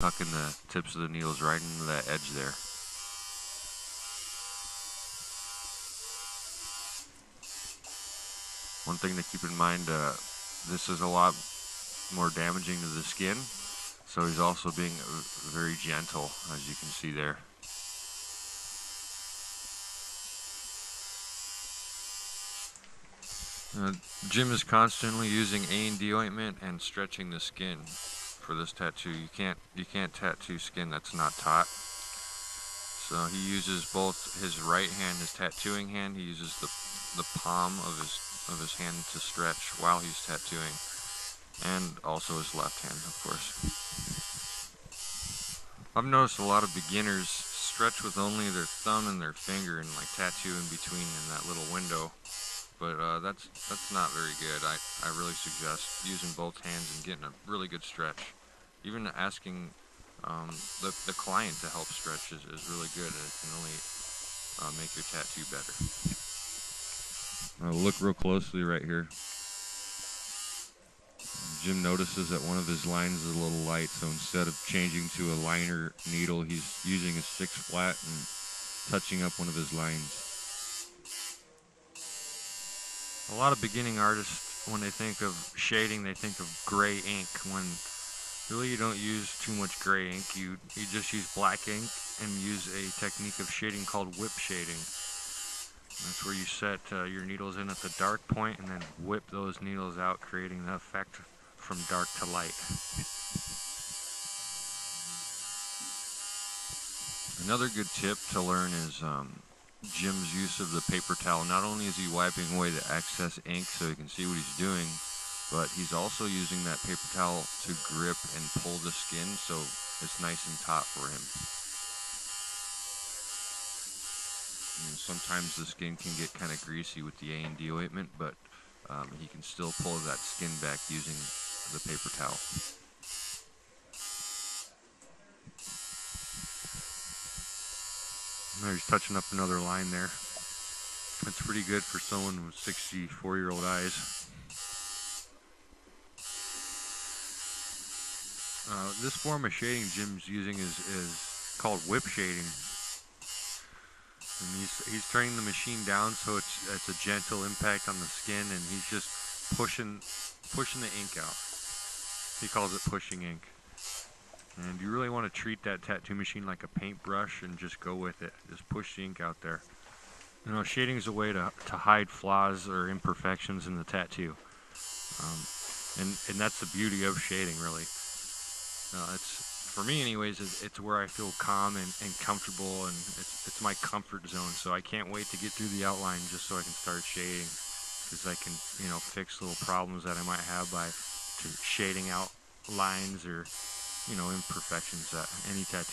tucking the tips of the needles right into that edge there. One thing to keep in mind, this is a lot more damaging to the skin, so he's also being very gentle, as you can see there. Jim is constantly using A&D ointment and stretching the skin for this tattoo. You can't tattoo skin that's not taut. So he uses both his right hand, his tattooing hand. He uses the palm of his hand to stretch while he's tattooing, and also his left hand, of course. I've noticed a lot of beginners stretch with only their thumb and their finger and like tattoo in between in that little window. But that's not very good. I really suggest using both hands and getting a really good stretch. Even asking the client to help stretch is really good, and it can only make your tattoo better. Look real closely right here. Jim notices that one of his lines is a little light, so instead of changing to a liner needle, he's using a 6-flat and touching up one of his lines. A lot of beginning artists, when they think of shading, they think of gray ink, when really you don't use too much gray ink. You just use black ink and use a technique of shading called whip shading. That's where you set your needles in at the dark point and then whip those needles out, creating the effect from dark to light. Another good tip to learn is Jim's use of the paper towel. Not only is he wiping away the excess ink so he can see what he's doing, but he's also using that paper towel to grip and pull the skin so it's nice and taut for him. And sometimes the skin can get kind of greasy with the A&D ointment, but he can still pull that skin back using the paper towel. There, he's touching up another line there. That's pretty good for someone with 64-year-old eyes. This form of shading Jim's using is called whip shading. And he's turning the machine down so it's a gentle impact on the skin, and he's just pushing the ink out. He calls it pushing ink. And you really want to treat that tattoo machine like a paintbrush and just go with it. Just push the ink out there. You know, shading is a way to hide flaws or imperfections in the tattoo. And that's the beauty of shading, really. It's, for me anyways, it's where I feel calm and comfortable, and it's my comfort zone. So I can't wait to get through the outline just so I can start shading, because I can, you know, fix little problems that I might have by shading out lines or, you know, imperfections that any tattoo